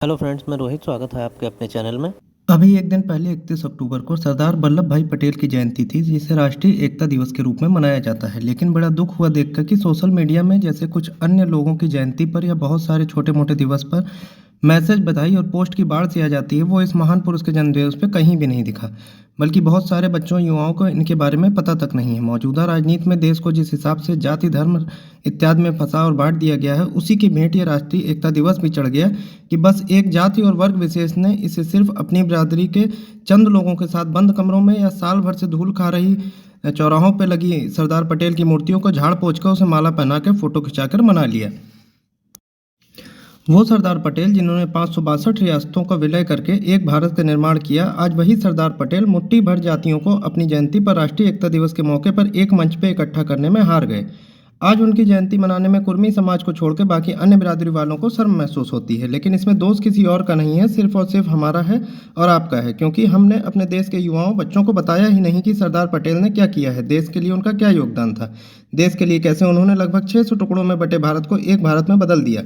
Hello friends, मैं रोहित। स्वागत है आपके अपने चैनल में। अभी एक दिन पहले 31 अक्टूबर को सरदार वल्लभ भाई पटेल की जयंती थी, जिसे राष्ट्रीय एकता दिवस के रूप में मनाया जाता है। लेकिन बड़ा दुख हुआ देखकर कि सोशल मीडिया में जैसे कुछ अन्य लोगों की जयंती पर या बहुत सारे छोटे मोटे दिवस पर मैसेज, बधाई और पोस्ट की बाढ़ सी आ जाती है, वो इस महान पुरुष के जन्मदिवस पे कहीं भी नहीं दिखा। बल्कि बहुत सारे बच्चों, युवाओं को इनके बारे में पता तक नहीं है। मौजूदा राजनीति में देश को जिस हिसाब से जाति, धर्म इत्यादि में फंसा और बांट दिया गया है, उसी की भेंट ये राष्ट्रीय एकता दिवस भी चढ़ गया कि बस एक जाति और वर्ग विशेष ने इसे सिर्फ अपनी बिरादरी के चंद लोगों के साथ बंद कमरों में या साल भर से धूल खा रही चौराहों पर लगी सरदार पटेल की मूर्तियों को झाड़ पोंछ कर उसे माला पहना के फोटो खिंचाकर मना लिया। वो सरदार पटेल जिन्होंने 562 रियासतों का विलय करके एक भारत का निर्माण किया, आज वही सरदार पटेल मुट्ठी भर जातियों को अपनी जयंती पर राष्ट्रीय एकता दिवस के मौके पर एक मंच पर इकट्ठा करने में हार गए। आज उनकी जयंती मनाने में कुर्मी समाज को छोड़कर बाकी अन्य बिरादरी वालों को शर्म महसूस होती है। लेकिन इसमें दोष किसी और का नहीं है, सिर्फ और सिर्फ हमारा है और आपका है, क्योंकि हमने अपने देश के युवाओं, बच्चों को बताया ही नहीं कि सरदार पटेल ने क्या किया है, देश के लिए उनका क्या योगदान था, देश के लिए कैसे उन्होंने लगभग 600 टुकड़ों में बटे भारत को एक भारत में बदल दिया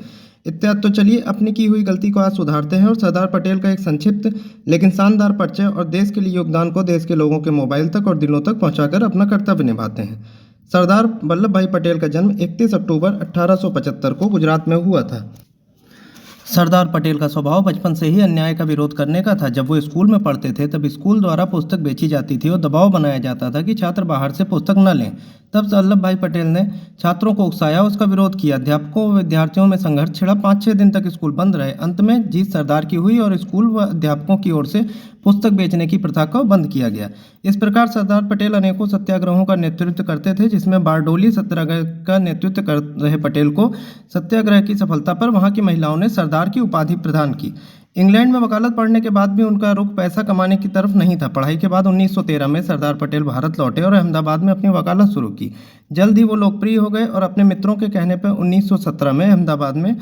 इत्यादि। तो चलिए अपनी की हुई गलती को आज सुधारते हैं और सरदार पटेल का एक संक्षिप्त लेकिन शानदार परिचय और देश के लिए योगदान को देश के लोगों के मोबाइल तक और दिलों तक पहुंचाकर अपना कर्तव्य निभाते हैं। सरदार वल्लभ भाई पटेल का जन्म 31 अक्टूबर 1875 को गुजरात में हुआ था। सरदार पटेल का स्वभाव बचपन से ही अन्याय का विरोध करने का था। जब वो स्कूल में पढ़ते थे तब स्कूल द्वारा पुस्तक बेची जाती थी और दबाव बनाया जाता था कि छात्र बाहर से पुस्तक न लें। तब वल्लभ भाई पटेल ने छात्रों को उकसाया, उसका विरोध किया। अध्यापकों व विद्यार्थियों में संघर्ष छिड़ा। 5-6 दिन तक स्कूल बंद रहे। अंत में जीत सरदार की हुई और स्कूल व अध्यापकों की ओर से पुस्तक बेचने की प्रथा को बंद किया गया। इस प्रकार सरदार पटेल अनेकों सत्याग्रहों का नेतृत्व करते थे, जिसमें बारडोली सत्याग्रह का नेतृत्व कर रहे पटेल को सत्याग्रह की सफलता पर वहां की महिलाओं ने सरदार की उपाधि प्रदान की। इंग्लैंड में वकालत पढ़ने के बाद भी उनका रुख पैसा कमाने की तरफ नहीं था। पढ़ाई के बाद 1913 में सरदार पटेल भारत लौटे और अहमदाबाद में अपनी वकालत शुरू की। जल्द ही वो लोकप्रिय हो गए और अपने मित्रों के कहने पर 1917 में अहमदाबाद में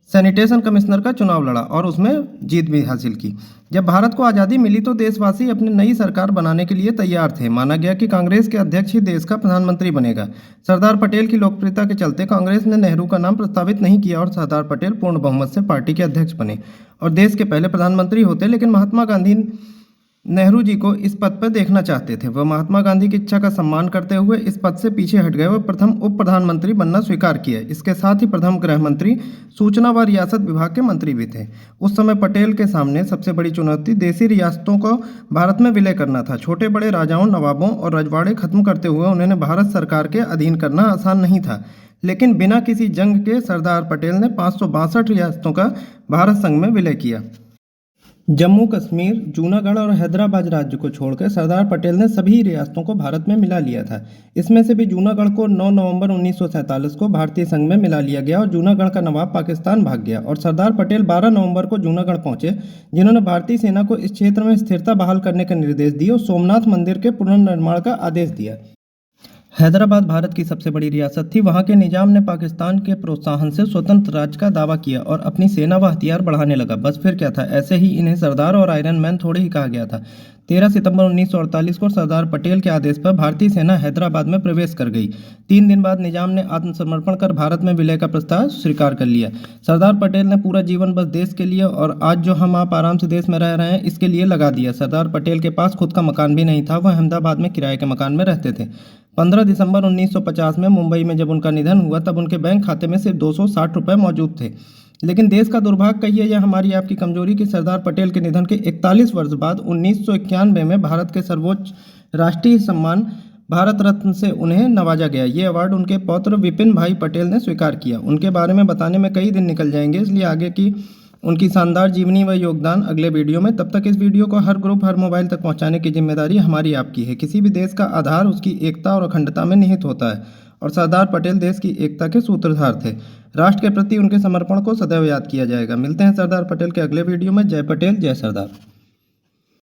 सैनिटेशन कमिश्नर का चुनाव लड़ा और उसमें जीत भी हासिल की। जब भारत को आज़ादी मिली तो देशवासी अपनी नई सरकार बनाने के लिए तैयार थे। माना गया कि कांग्रेस के अध्यक्ष ही देश का प्रधानमंत्री बनेगा। सरदार पटेल की लोकप्रियता के चलते कांग्रेस ने नेहरू का नाम प्रस्तावित नहीं किया और सरदार पटेल पूर्ण बहुमत से पार्टी के अध्यक्ष बने और देश के पहले प्रधानमंत्री होते। लेकिन महात्मा गांधी नेहरू जी को इस पद पर देखना चाहते थे। वह महात्मा गांधी की इच्छा का सम्मान करते हुए इस पद से पीछे हट गए। वह प्रथम उप प्रधानमंत्री बनना स्वीकार किया। इसके साथ ही प्रथम गृह मंत्री, सूचना व रियासत विभाग के मंत्री भी थे। उस समय पटेल के सामने सबसे बड़ी चुनौती देसी रियासतों को भारत में विलय करना था। छोटे बड़े राजाओं, नवाबों और रजवाड़े खत्म करते हुए उन्हें भारत सरकार के अधीन करना आसान नहीं था। लेकिन बिना किसी जंग के सरदार पटेल ने 562 रियासतों का भारत संघ में विलय किया। जम्मू कश्मीर, जूनागढ़ और हैदराबाद राज्य को छोड़कर सरदार पटेल ने सभी रियासतों को भारत में मिला लिया था। इसमें से भी जूनागढ़ को 9 नवंबर 1947 को भारतीय संघ में मिला लिया गया और जूनागढ़ का नवाब पाकिस्तान भाग गया। और सरदार पटेल 12 नवंबर को जूनागढ़ पहुंचे, जिन्होंने भारतीय सेना को इस क्षेत्र में स्थिरता बहाल करने के निर्देश दिए और सोमनाथ मंदिर के पुनर्निर्माण का आदेश दिया। हैदराबाद भारत की सबसे बड़ी रियासत थी। वहां के निजाम ने पाकिस्तान के प्रोत्साहन से स्वतंत्र राज्य का दावा किया और अपनी सेना व हथियार बढ़ाने लगा। बस फिर क्या था, ऐसे ही इन्हें सरदार और आयरन मैन थोड़े ही कहा गया था। 13 सितंबर 1948 को सरदार पटेल के आदेश पर भारतीय सेना हैदराबाद में प्रवेश कर गई। 3 दिन बाद निजाम ने आत्मसमर्पण कर भारत में विलय का प्रस्ताव स्वीकार कर लिया। सरदार पटेल ने पूरा जीवन बस देश के लिए और आज जो हम आप आराम से देश में रह रहे हैं इसके लिए लगा दिया। सरदार पटेल के पास खुद का मकान भी नहीं था। वह अहमदाबाद में किराए के मकान में रहते थे। 15 दिसंबर 1950 में मुंबई में जब उनका निधन हुआ तब उनके बैंक खाते में सिर्फ 260 रुपये मौजूद थे। लेकिन देश का दुर्भाग्य कहिए या हमारी आपकी कमजोरी कि सरदार पटेल के निधन के 41 वर्ष बाद 1991 में भारत के सर्वोच्च राष्ट्रीय सम्मान भारत रत्न से उन्हें नवाजा गया। ये अवार्ड उनके पौत्र विपिन भाई पटेल ने स्वीकार किया। उनके बारे में बताने में कई दिन निकल जाएंगे, इसलिए आगे की उनकी शानदार जीवनी व योगदान अगले वीडियो में। तब तक इस वीडियो को हर ग्रुप, हर मोबाइल तक पहुंचाने की जिम्मेदारी हमारी आपकी है। किसी भी देश का आधार उसकी एकता और अखंडता में निहित होता है और सरदार पटेल देश की एकता के सूत्रधार थे। राष्ट्र के प्रति उनके समर्पण को सदैव याद किया जाएगा। मिलते हैं सरदार पटेल के अगले वीडियो में। जय पटेल, जय सरदार।